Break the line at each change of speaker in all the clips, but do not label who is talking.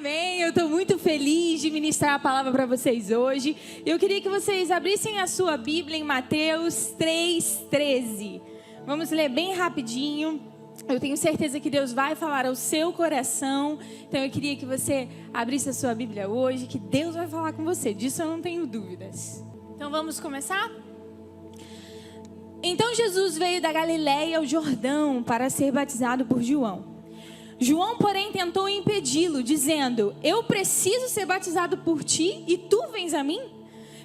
Amém, eu estou muito feliz de ministrar a palavra para vocês hoje. Eu queria que vocês abrissem a sua Bíblia em Mateus 3:13. Vamos ler bem rapidinho. Eu tenho certeza que Deus vai falar ao seu coração. Então eu queria que você abrisse a sua Bíblia hoje, que Deus vai falar com você. Disso eu não tenho dúvidas. Então vamos começar? Então Jesus veio da Galiléia ao Jordão para ser batizado por João. João, porém, tentou impedi-lo, dizendo: eu preciso ser batizado por ti e tu vens a mim?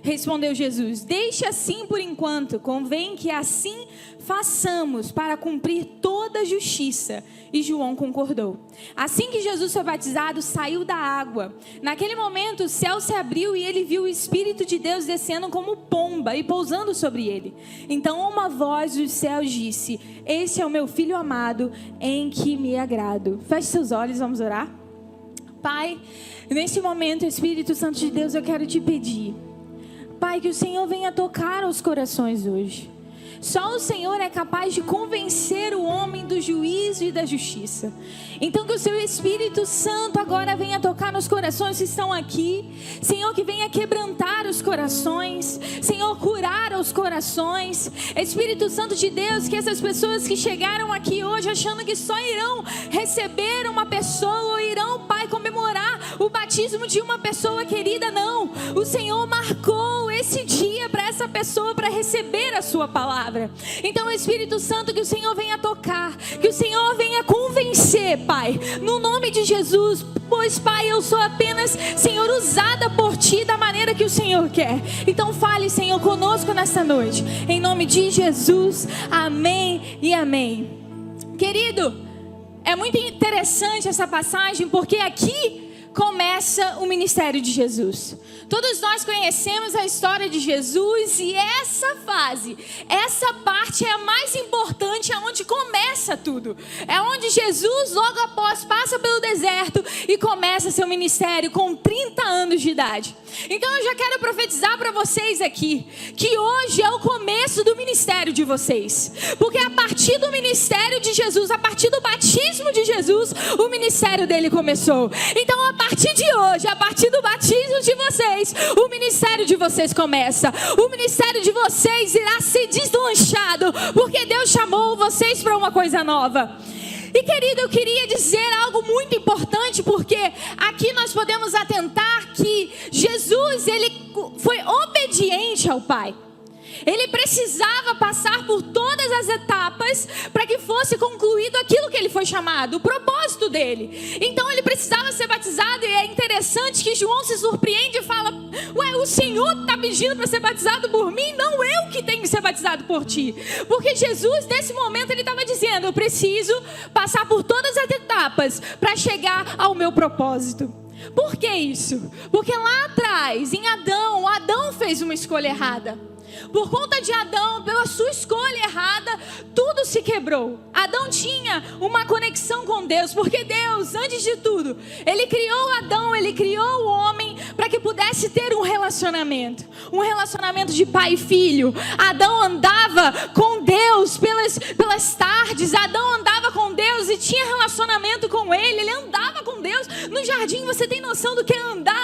Respondeu Jesus: deixe assim por enquanto, convém que assim façamos para cumprir toda a justiça. E João concordou. Assim que Jesus foi batizado, saiu da água. Naquele momento o céu se abriu e ele viu o Espírito de Deus descendo como pomba e pousando sobre ele. Então uma voz dos céus disse: esse é o meu filho amado, em que me agrado. Feche seus olhos, vamos orar. Pai, nesse momento, Espírito Santo de Deus, eu quero te pedir, Pai, que o Senhor venha tocar os corações hoje. Só o Senhor é capaz de convencer o homem do juízo e da justiça. Então que o seu Espírito Santo agora venha tocar nos corações que estão aqui. Senhor, que venha quebrantar os corações. Senhor, curar os corações. Espírito Santo de Deus, que essas pessoas que chegaram aqui hoje achando que só irão receber uma pessoa ou irão, Pai, comemorar o batismo de uma pessoa querida, não. O Senhor marcou esse dia para essa pessoa para receber a sua palavra. Então, Espírito Santo, que o Senhor venha tocar, que o Senhor venha convencer, Pai, no nome de Jesus. Pois, Pai, eu sou apenas, Senhor, usada por Ti da maneira que o Senhor quer. Então fale, Senhor, conosco nesta noite, em nome de Jesus, amém e amém. Querido, é muito interessante essa passagem, porque aqui começa o ministério de Jesus. Todos nós conhecemos a história de Jesus e essa fase, essa parte é a mais importante, é onde começa tudo. É onde Jesus logo após passa pelo deserto e começa seu ministério com 30 anos de idade. Então eu já quero profetizar para vocês aqui, que hoje é o começo do ministério de vocês. Porque a partir do ministério de Jesus, a partir do batismo de Jesus, o ministério dele começou. Então a partir de hoje, a partir do batismo de vocês, o ministério de vocês começa. O ministério de vocês irá ser deslanchado, porque Deus chamou vocês para uma coisa nova. E querido, eu queria dizer algo muito importante, porque aqui nós podemos atentar que Jesus, ele foi obediente ao Pai. Ele precisava passar por todas as etapas para que fosse concluído aquilo que ele foi chamado, o propósito dele. Então ele precisava ser batizado, e é interessante que João se surpreende e fala: ué, o Senhor está pedindo para ser batizado por mim? Não, eu que tenho que ser batizado por ti. Porque Jesus, nesse momento, ele estava dizendo: eu preciso passar por todas as etapas para chegar ao meu propósito. Por que isso? Porque lá atrás, em Adão fez uma escolha errada. Por conta de Adão, pela sua escolha errada, tudo se quebrou. Adão tinha uma conexão com Deus, porque Deus, antes de tudo, ele criou Adão, ele criou o homem para que pudesse ter um relacionamento de pai e filho. Adão andava com Deus pelas tardes, Adão andava com Deus e tinha relacionamento com ele andava com Deus no jardim. Você tem noção do que é andar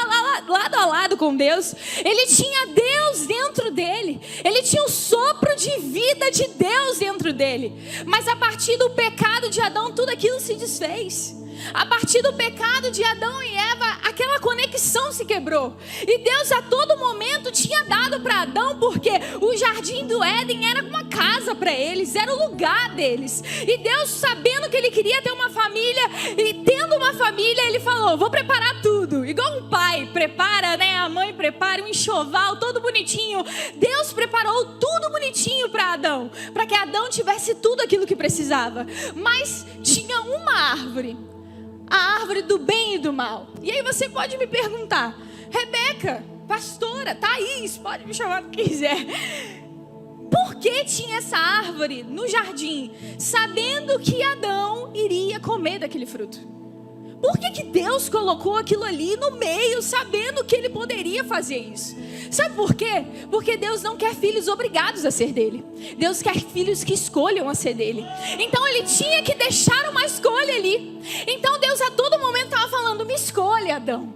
lado a lado com Deus? Ele tinha Deus dentro dele. Ele tinha o sopro de vida de Deus dentro dele. Mas a partir do pecado de Adão, tudo aquilo se desfez. A partir do pecado de Adão e Eva, aquela conexão se quebrou. E Deus a todo momento tinha dado para Adão, porque o jardim do Éden era uma casa para eles, era o lugar deles. E Deus, sabendo que ele queria ter uma família, e tendo uma família, ele falou: vou preparar tudo. Igual um pai prepara, né? A mãe prepara um enxoval todo bonitinho. Deus preparou tudo bonitinho para Adão, para que Adão tivesse tudo aquilo que precisava. Mas tinha uma árvore, a árvore do bem e do mal. E aí você pode me perguntar: Rebeca, pastora, Thaís, pode me chamar do que quiser, por que tinha essa árvore no jardim, sabendo que Adão iria comer daquele fruto? Por que Deus colocou aquilo ali no meio, sabendo que ele poderia fazer isso? Sabe por quê? Porque Deus não quer filhos obrigados a ser dele. Deus quer filhos que escolham a ser dele. Então ele tinha que deixar uma escolha ali. Então Deus a todo momento estava falando: falando: me escolha, Adão.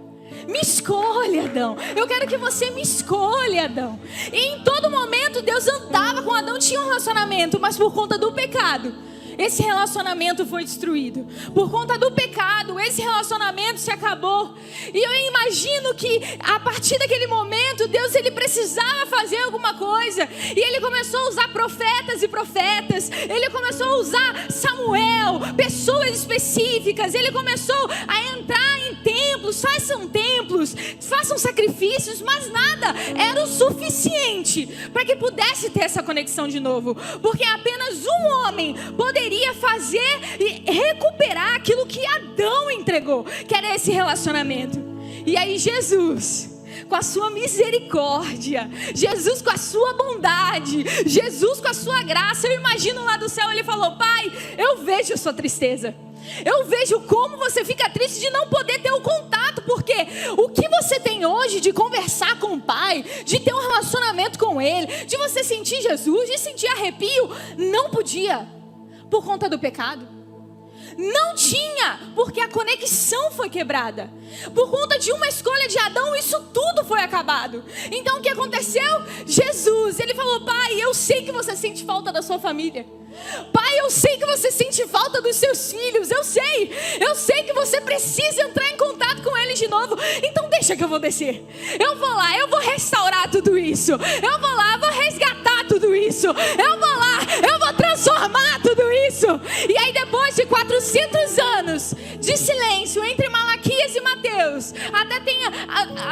Me escolha, Adão. Eu quero que você me escolha, Adão. E em todo momento Deus andava com Adão, tinha um relacionamento, mas por conta do pecado, esse relacionamento foi destruído. Por conta do pecado, esse relacionamento se acabou. E eu imagino que a partir daquele momento, Deus ele precisava fazer alguma coisa. E ele começou a usar profetas e profetas. Ele começou a usar Samuel, pessoas específicas. Ele começou a entrar em templos, façam sacrifícios, mas nada era o suficiente para que pudesse ter essa conexão de novo. Porque apenas um homem poderia fazer e recuperar aquilo que Adão entregou, que era esse relacionamento. E aí Jesus, com a sua misericórdia, Jesus com a sua bondade, Jesus com a sua graça, eu imagino lá do céu, ele falou: Pai, eu vejo a sua tristeza. Eu vejo como você fica triste de não poder ter o contato, porque o que você tem hoje de conversar com o Pai, de ter um relacionamento com Ele, de você sentir Jesus, de sentir arrepio, não podia, por conta do pecado. Não tinha, porque a conexão foi quebrada. Por conta de uma escolha de Adão, isso tudo foi acabado. Então o que aconteceu? Jesus, ele falou: Pai, eu sei que você sente falta da sua família. Pai, eu sei que você sente falta dos seus filhos. Eu sei que você precisa entrar em contato com eles de novo. Então deixa que eu vou descer. Eu vou lá, eu vou restaurar tudo isso. Eu vou lá, eu vou resgatar tudo isso. Eu vou lá, eu vou transformar tudo isso. E aí depois de 400 anos de silêncio entre Malaquias e Mateus, até tem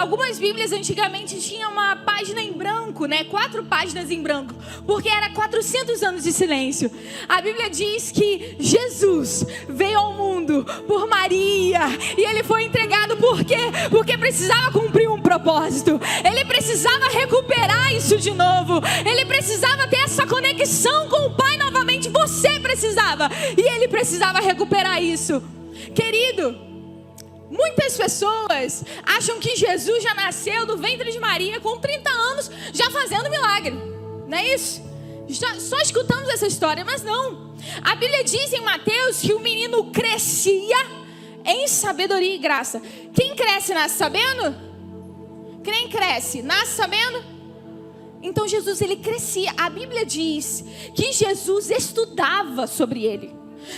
algumas bíblias antigamente tinha uma página em branco, né? 4 páginas em branco, porque era 400 anos de silêncio. A Bíblia diz que Jesus veio ao mundo por Maria, e ele foi entregado por quê? Porque precisava cumprir um propósito. Ele precisava recuperar isso de novo. Ele precisava ter essa conexão com o Pai novamente. Você precisava, e ele precisava recuperar isso. Querido, muitas pessoas acham que Jesus já nasceu do ventre de Maria com 30 anos, já fazendo milagre. Não é isso? Só escutamos essa história, mas não. A Bíblia diz em Mateus que o menino crescia em sabedoria e graça. Quem cresce nasce sabendo? Quem cresce nasce sabendo? Então Jesus, ele crescia. A Bíblia diz que Jesus estudava sobre ele,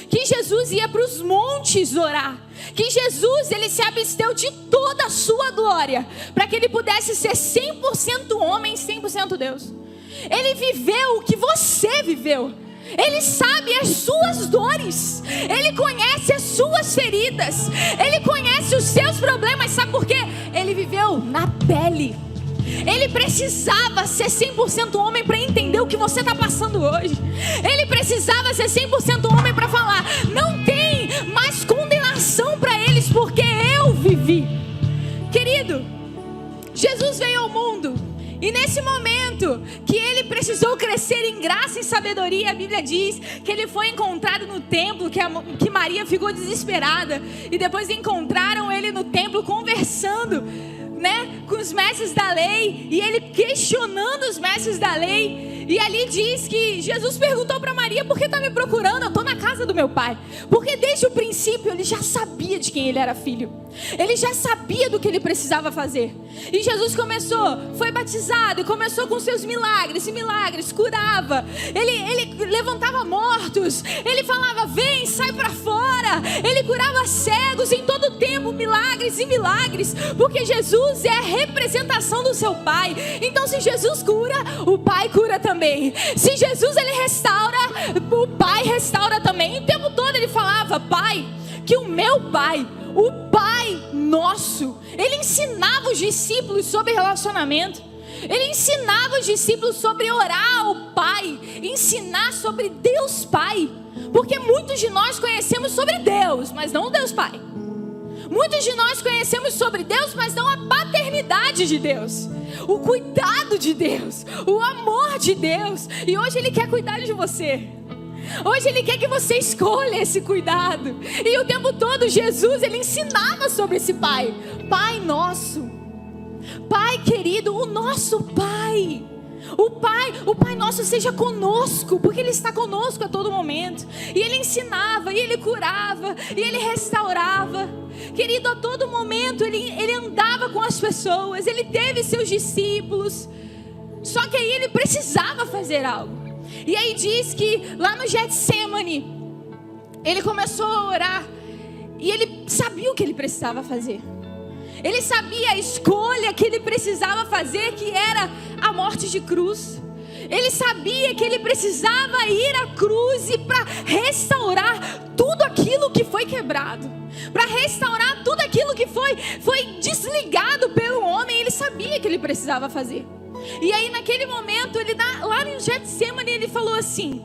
que Jesus ia para os montes orar, que Jesus, ele se absteu de toda a sua glória, para que ele pudesse ser 100% homem, 100% Deus. Ele viveu o que você viveu. Ele sabe as suas dores. Ele conhece as suas feridas. Ele conhece os seus problemas. Sabe por quê? Ele viveu na pele. Ele precisava ser 100% homem para entender o que você está passando hoje. Ele precisava ser 100% homem para falar: não tem mais condenação para eles, porque eu vivi. Querido, Jesus veio ao mundo, e nesse momento que ele precisou crescer em graça e sabedoria, a Bíblia diz que ele foi encontrado no templo, que Maria ficou desesperada, e depois encontraram ele no templo conversando, né, com os mestres da lei, e ele questionando os mestres da lei. E ali diz que Jesus perguntou para Maria: por que está me procurando? Eu estou na casa do meu pai. Porque desde o princípio ele já sabia de quem ele era filho. Ele já sabia do que ele precisava fazer. E Jesus foi batizado e começou com seus milagres. E milagres, curava. Ele levantava mortos. Ele falava: vem, sai para fora. Ele curava cegos em todo o tempo, milagres e milagres. Porque Jesus é a representação do seu pai. Então se Jesus cura, o pai cura também. Se Jesus ele restaura, o Pai restaura também. O tempo todo ele falava: Pai, que o meu Pai, o Pai nosso, ele ensinava os discípulos sobre relacionamento. Ele ensinava os discípulos sobre orar ao Pai, ensinar sobre Deus Pai. Porque muitos de nós conhecemos sobre Deus, mas não o Deus Pai. Muitos de nós conhecemos sobre Deus, mas não a paternidade de Deus, o cuidado de Deus, o amor de Deus. E hoje Ele quer cuidar de você. Hoje Ele quer que você escolha esse cuidado. E o tempo todo Jesus, Ele ensinava sobre esse Pai. Pai nosso, Pai querido, o nosso Pai. O Pai nosso seja conosco, porque Ele está conosco a todo momento. E Ele ensinava, e Ele curava, e Ele restaurava. Querido, a todo momento Ele andava com as pessoas, Ele teve seus discípulos. Só que aí Ele precisava fazer algo. E aí diz que lá no Getsemane, Ele começou a orar, e Ele sabia o que Ele precisava fazer. Ele sabia a escolha que Ele precisava fazer, que era a morte de cruz. Ele sabia que Ele precisava ir à cruz e para restaurar tudo aquilo que foi quebrado, para restaurar tudo aquilo que foi desligado pelo homem. Ele sabia que Ele precisava fazer. E aí naquele momento, lá no Getsemane, Ele falou assim: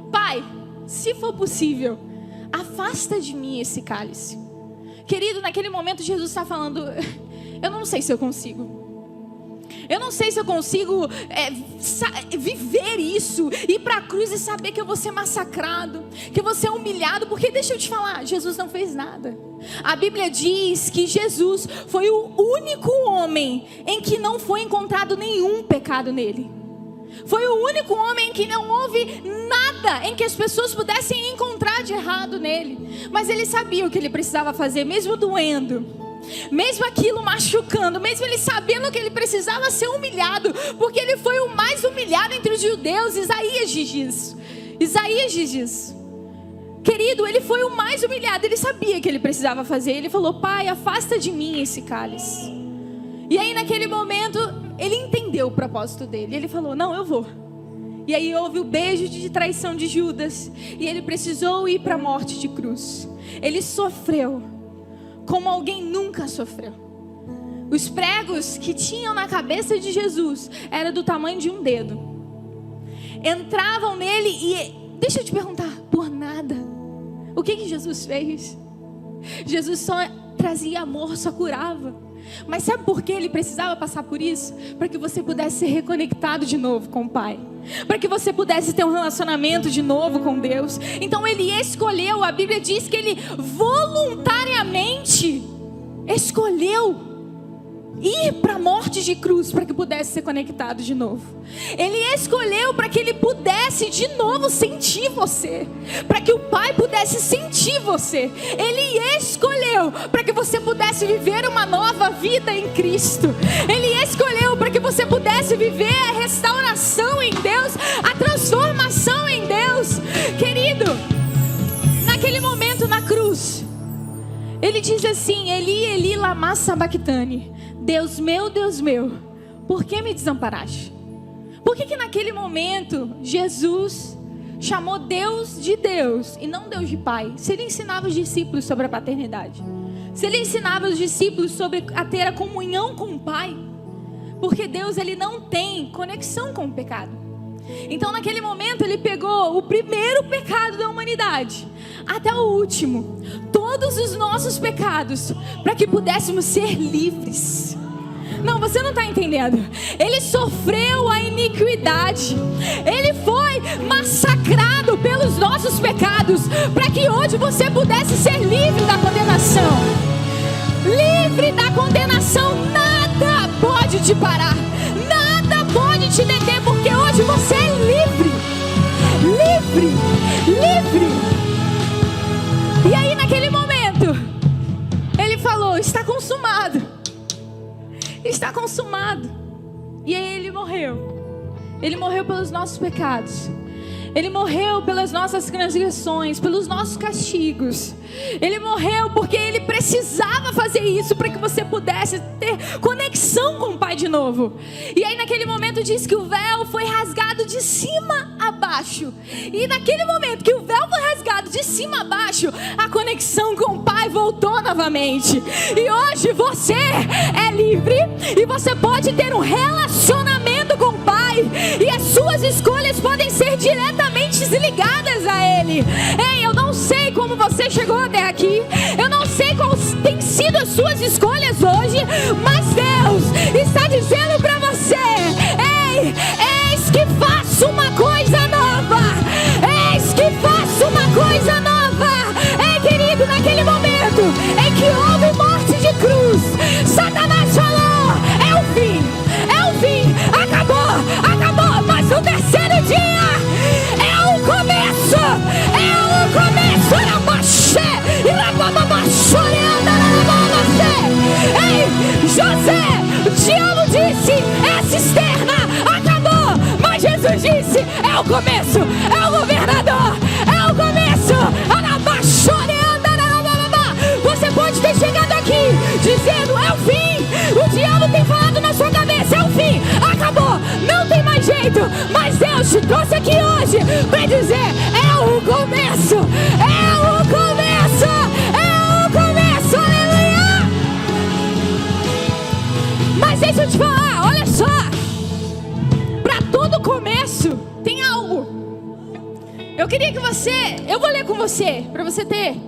Pai, se for possível, afasta de mim esse cálice. Querido, naquele momento Jesus está falando: eu não sei se eu consigo. Eu não sei se eu consigo viver isso, ir para a cruz e saber que eu vou ser massacrado, que eu vou ser humilhado. Porque deixa eu te falar, Jesus não fez nada. A Bíblia diz que Jesus foi o único homem em que não foi encontrado nenhum pecado nele. Foi o único homem em que não houve nada em que as pessoas pudessem encontrar de errado nele. Mas Ele sabia o que Ele precisava fazer, mesmo doendo, mesmo aquilo machucando, mesmo Ele sabendo que Ele precisava ser humilhado, porque Ele foi o mais humilhado entre os judeus. Isaías diz isso. Querido, Ele foi o mais humilhado. Ele sabia que Ele precisava fazer. Ele falou: Pai, afasta de mim esse cálice. E aí naquele momento Ele entendeu o propósito dele. Ele falou: não, eu vou. E aí houve o beijo de traição de Judas, e Ele precisou ir para a morte de cruz. Ele sofreu como alguém nunca sofreu. Os pregos que tinham na cabeça de Jesus era do tamanho de um dedo. Entravam nele e, deixa eu te perguntar, por nada. O que Jesus fez? Jesus só trazia amor, só curava. Mas sabe por que Ele precisava passar por isso? Para que você pudesse ser reconectado de novo com o Pai, para que você pudesse ter um relacionamento de novo com Deus. Então Ele escolheu, a Bíblia diz que Ele voluntariamente escolheu ir para a morte de cruz, para que pudesse ser conectado de novo. Ele escolheu para que Ele pudesse de novo sentir você, para que o Pai pudesse sentir você. Ele escolheu para que você pudesse viver uma nova vida em Cristo. Ele escolheu para que você pudesse viver a restauração em Deus, a transformação em Deus. Querido, naquele momento na cruz, Ele diz assim: Eli, Eli, lama sabachthani. Deus meu, por que me desamparaste? Por que naquele momento Jesus chamou Deus de Deus e não Deus de Pai? Se Ele ensinava os discípulos sobre a paternidade, se Ele ensinava os discípulos sobre a ter a comunhão com o Pai, porque Deus, Ele não tem conexão com o pecado. Então naquele momento Ele pegou o primeiro pecado da humanidade até o último, todos os nossos pecados, para que pudéssemos ser livres. Não, você não está entendendo. Ele sofreu a iniquidade, Ele foi massacrado pelos nossos pecados, para que hoje você pudesse ser livre da condenação. Livre da condenação. Nada pode te parar, nada pode te deter, porque hoje você é livre. Livre. E aí naquele momento Ele falou: está consumado. Está consumado. E aí Ele morreu. Ele morreu pelos nossos pecados. Ele morreu pelas nossas transgressões, pelos nossos castigos. Ele morreu porque Ele precisava fazer isso para que você pudesse ter conexão com o Pai de novo. E aí naquele momento diz que o véu foi rasgado de cima a baixo. E naquele momento que o véu foi rasgado de cima a baixo, a conexão com o Pai voltou novamente. E hoje você é livre e você pode ter um relacionamento com o Pai. E as suas escolhas podem ser diretamente ligadas a Ele. Ei, eu não sei como você chegou até aqui, eu não sei quais têm sido as suas escolhas hoje, mas Deus está dizendo para você: ei, eis que faço uma coisa nova. Eis que faço uma coisa nova. Ei, querido, naquele momento em que houve morte de cruz, Satanás falou: é o fim, acabou. jeito, mas Deus te trouxe aqui hoje para dizer: é o começo, é o começo, é o começo, aleluia! Mas deixa eu te falar, olha só, para todo começo tem algo. Eu queria que eu vou ler com você, para você ter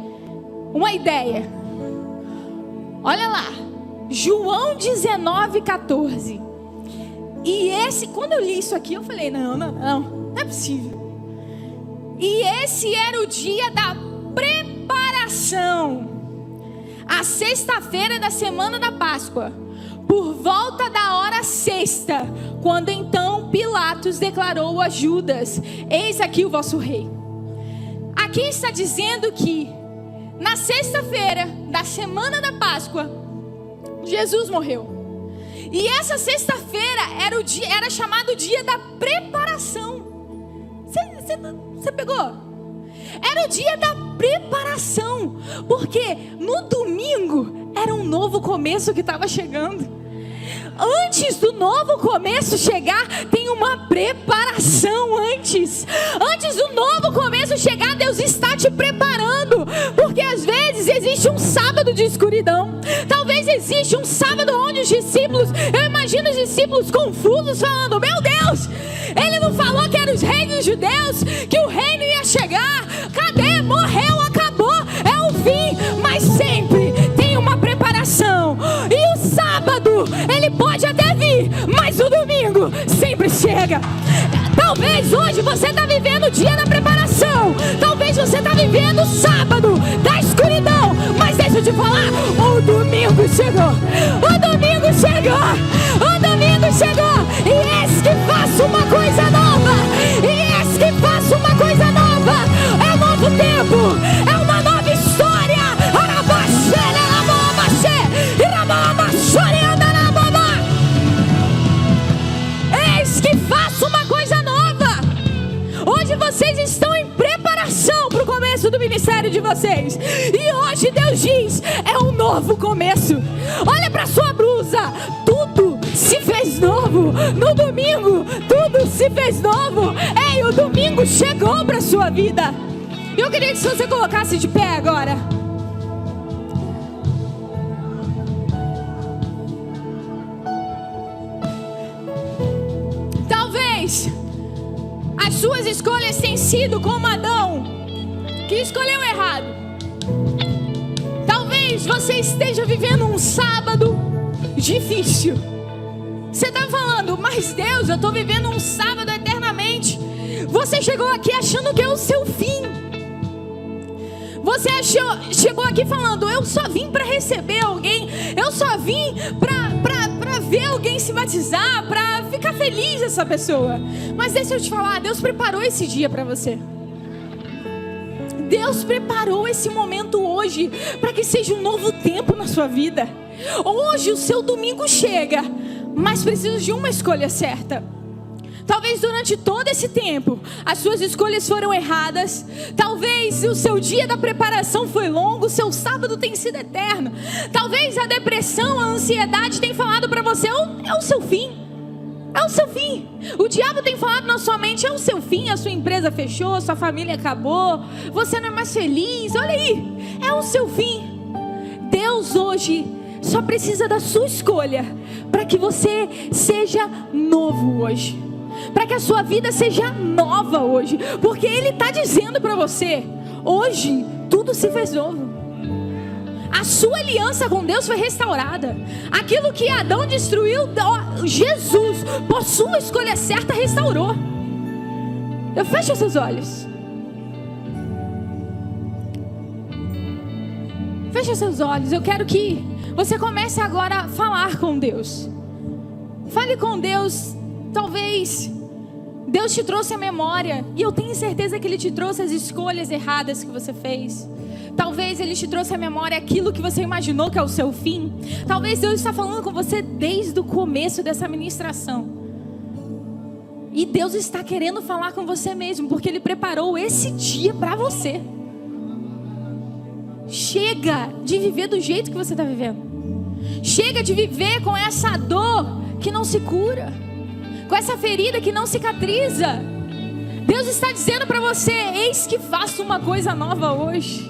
uma ideia. Olha lá, João 19:14. E quando eu li isso aqui, eu falei: não é possível. E esse era o dia da preparação, a sexta-feira da semana da Páscoa, por volta da hora sexta, quando então Pilatos declarou a Judas: eis aqui o vosso rei. Aqui está dizendo que na sexta-feira da semana da Páscoa, Jesus morreu. E essa sexta-feira era chamado dia da preparação. Você pegou? Era o dia da preparação, porque no domingo era um novo começo que estava chegando. Antes do novo começo chegar, tem uma preparação antes. Antes do novo começo chegar, Deus está te preparando. Porque às vezes existe um sábado de escuridão. Talvez existe um sábado onde os discípulos, eu imagino os discípulos confusos falando: meu Deus, ele não falou que eram os reis dos judeus, que o reino ia chegar? Cadê? Morreu, acabou, é o fim. Mas sempre tem uma preparação. E o sábado, ele pode até vir, mas o domingo sempre chega. Talvez hoje você está vivendo o dia da preparação. Talvez você está vivendo o sábado da escuridão. Mas deixa eu te falar, o domingo chegou. O domingo chegou. O domingo chegou. E eis que faço uma coisa nova. E eis que faço uma coisa nova. É um novo tempo. É uma nova história. Eis que faço uma coisa nova. Hoje vocês estão em preparação para o começo do ministério de vocês. E hoje Deus diz: é um novo começo. Olha para sua blusa, tudo se fez novo. No domingo, tudo se fez novo. Ei, o domingo chegou para sua vida. Eu queria que você colocasse de pé agora. As suas escolhas têm sido como Adão, que escolheu errado. Talvez você esteja vivendo um sábado difícil. Você está falando: mas Deus, eu estou vivendo um sábado eternamente. Você chegou aqui achando que é o seu fim. Você chegou aqui falando: eu só vim para receber alguém. Eu só vim para ver alguém se batizar, para ficar feliz essa pessoa. Mas deixa eu te falar, Deus preparou esse dia para você. Deus preparou esse momento hoje para que seja um novo tempo na sua vida. Hoje o seu domingo chega, mas precisa de uma escolha certa. Talvez durante todo esse tempo as suas escolhas foram erradas. Talvez o seu dia da preparação foi longo, o seu sábado tem sido eterno. Talvez a depressão, a ansiedade tem falado para você: é o seu fim. É o seu fim. O diabo tem falado na sua mente: é o seu fim, a sua empresa fechou, a sua família acabou, você não é mais feliz, olha aí, é o seu fim. Deus hoje só precisa da sua escolha para que você seja novo hoje, para que a sua vida seja nova hoje, porque Ele está dizendo para você: hoje tudo se fez novo. A sua aliança com Deus foi restaurada. Aquilo que Adão destruiu, Jesus, por sua escolha certa, restaurou. Eu fecho seus olhos. Feche seus olhos. Eu quero que você comece agora a falar com Deus. Fale com Deus. Talvez Deus te trouxe a memória, e eu tenho certeza que Ele te trouxe as escolhas erradas que você fez. Talvez Ele te trouxe a memória aquilo que você imaginou que é o seu fim. Talvez Deus está falando com você desde o começo dessa ministração. E Deus está querendo falar com você mesmo, porque Ele preparou esse dia para você. Chega de viver do jeito que você está vivendo. Chega de viver com essa dor que não se cura. com essa ferida que não cicatriza. Deus está dizendo para você: eis que faço uma coisa nova hoje,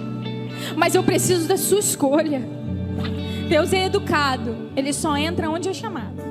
mas eu preciso da sua escolha. Deus é educado, Ele só entra onde é chamado.